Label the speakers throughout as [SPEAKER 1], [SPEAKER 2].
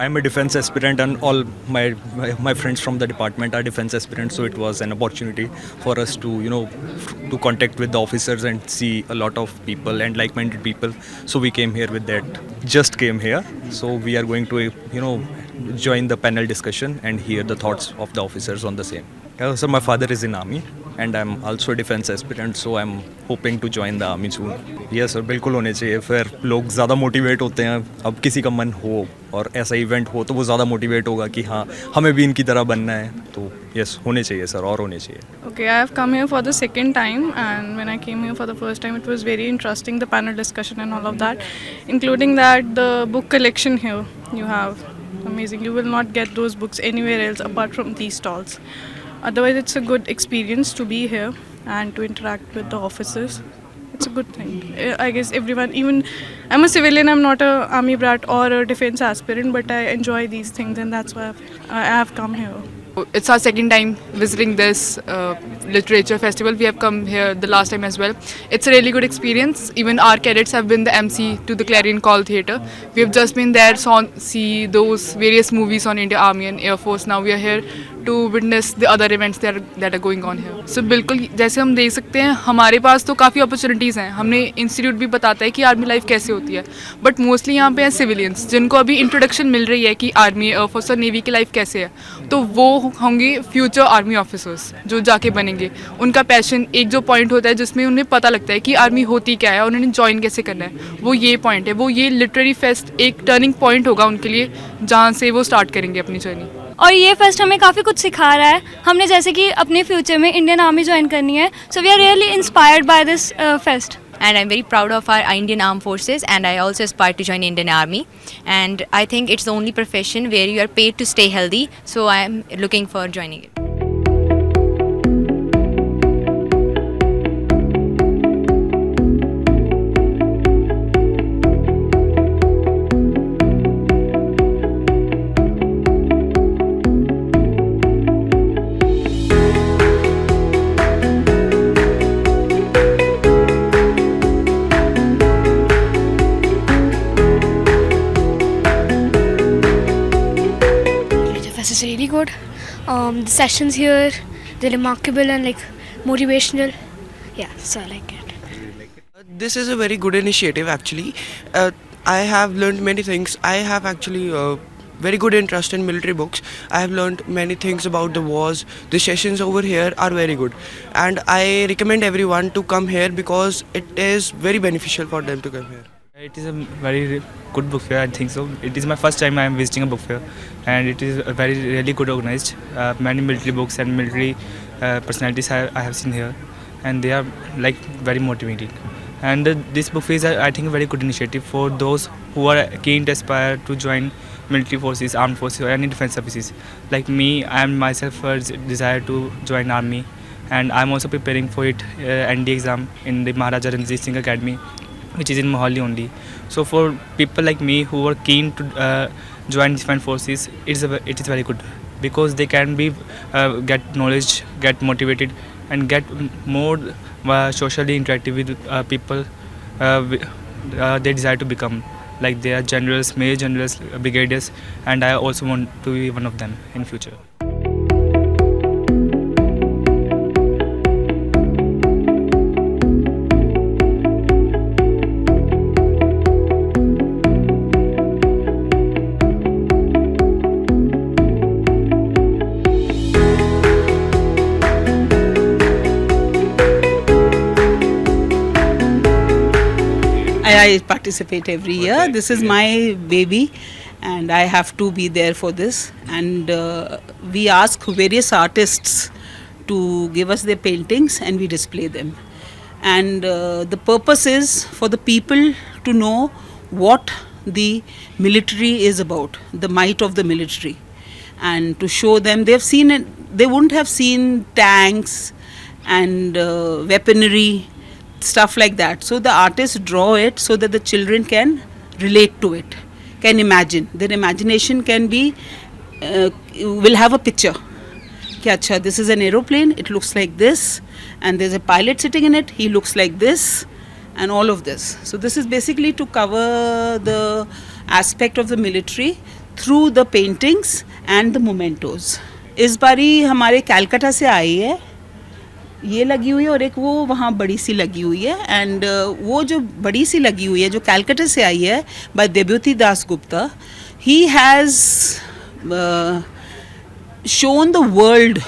[SPEAKER 1] I'm a defense aspirant, and all my friends from the department are defense aspirants. So it was an opportunity for us to to contact with the officers and see a lot of people and like-minded people. So we came here with that. Just came here. So we are going to join the panel discussion and hear the thoughts of the officers on the same. So my father is in army and I'm also a defense aspirant, so I'm hoping to join the army soon. Yes sir, बिल्कुल होने चाहिए. फिर लोग ज़्यादा motivate होते हैं. अब किसी का मन हो और ऐसा इवेंट हो तो वो ज़्यादा मोटिवेट होगा कि हाँ हमें भी इनकी तरह बनना है. तो यस होने चाहिए सर, और होने चाहिए.
[SPEAKER 2] Okay, I have come here for the second time, and when I came here for the first time, it was very interesting, the panel discussion and all of that, including that the book collection here you have. Amazing. You will not get those books anywhere else apart from these stalls. Otherwise, it's a good experience to be here and to interact with the officers. It's a good thing. I guess everyone, even I'm a civilian, I'm not a army brat or a defense aspirant, but I enjoy these things, and that's why I have come here.
[SPEAKER 3] It's our second time visiting this literature festival. We have come here the last time as well. It's a really good experience. Even our cadets have been the MC to the Clarion Call Theatre. We have just been there to see those various movies on Indian Army and Air Force. Now we are here to witness the other events that are going on here. So बिल्कुल जैसे हम देख सकते हैं हमारे पास तो काफ़ी opportunities हैं. हमने इंस्टीट्यूट भी बताता है कि आर्मी लाइफ कैसे होती है, बट मोस्टली यहाँ पे हैं सिविलियंस जिनको अभी इंट्रोडक्शन मिल रही है कि आर्मी, एयरफोर्स और नेवी की लाइफ कैसे है. तो वो होंगे फ्यूचर आर्मी ऑफिसर्स जो जाके बनेंगे. उनका पैशन एक जो पॉइंट होता है जिसमें उन्हें पता लगता है कि आर्मी होती क्या है और उन्हें ज्वाइन कैसे करना है, वो ये पॉइंट है. वो ये लिटरेरी फेस्ट एक टर्निंग पॉइंट होगा उनके लिए जहाँ से वो स्टार्ट करेंगे अपनी जर्नी.
[SPEAKER 4] और ये फेस्ट हमें काफ़ी कुछ सिखा रहा है. हमने जैसे कि अपने फ्यूचर में इंडियन आर्मी ज्वाइन करनी है, so we are really inspired by this fest.
[SPEAKER 5] And I'm very proud of our Indian Armed Forces, and I also aspire to join Indian Army, and I think it's the only profession where you are paid to stay healthy, so I am looking for joining it.
[SPEAKER 6] This is really good. The sessions here, they're remarkable and like motivational. Yeah, so I like it.
[SPEAKER 7] This is a very good initiative actually. I have learned many things. I have actually very good interest in military books. I have learned many things about the wars. The sessions over here are very good, and I recommend everyone to come here because it is very beneficial for them to come here.
[SPEAKER 8] It is a very good book fair, I think so. It is my first time I am visiting a book fair, and it is a very really good organized. Many military books and military personalities I have seen here, and they are like very motivating. And this book fair is, I think, a very good initiative for those who are keen to aspire to join military forces, armed forces, or any defense services. Like me, I am myself desire to join army, and I am also preparing for it ND exam in the Maharaja Ranjit Singh Academy, which is in Mohali only. So for people like me who are keen to join defense forces, it is very good because they can be get knowledge, get motivated, and get more socially interactive with people they desire to become. Like they are generals, major generals, brigadiers, and I also want to be one of them in future.
[SPEAKER 9] I participate every year. This is my baby, and I have to be there for this. And we ask various artists to give us their paintings, and we display them. And the purpose is for the people to know what the military is about, the might of the military, and to show them. They've seen it. They wouldn't have seen tanks and weaponry, stuff like that. So the artists draw it so that the children can relate to it, can imagine. Their imagination can be, will have a picture. Ki acha, this is an aeroplane, it looks like this, and there's a pilot sitting in it, he looks like this, and all of this. So this is basically to cover the aspect of the military through the paintings and the mementos. इस बारी हमारे कैलकाटा से आई है, ये लगी हुई है और एक वो वहाँ बड़ी सी लगी हुई है. एंड वो जो बड़ी सी लगी हुई है जो कैलकाटा से आई है by Devjyoti Das Gupta, he has shown the world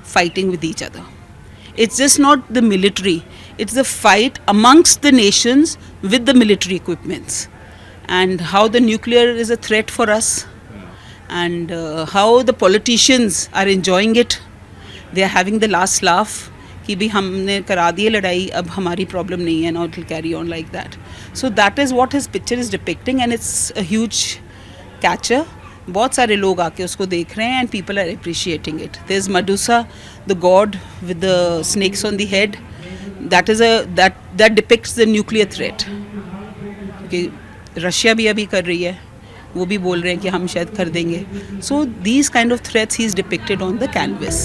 [SPEAKER 9] fighting with each other. It's just not the military, it's the fight amongst the nations with the military equipments, and how the nuclear is a threat for us, and how the politicians are enjoying it. They are having the last laugh कि भी हमने करा दी है लड़ाई, अब हमारी problem नहीं है, now it will carry on like that. So that is what his picture is depicting, and it's a huge catcher. बहुत सारे लोग आके उसको देख रहे हैं and people are appreciating it. There's Medusa, the god with the snakes on the head. That depicts the nuclear threat. कि Russia भी अभी कर रही है, वो भी बोल रहे हैं कि हम शायद कर देंगे. So these kind of threats he is depicted on the canvas.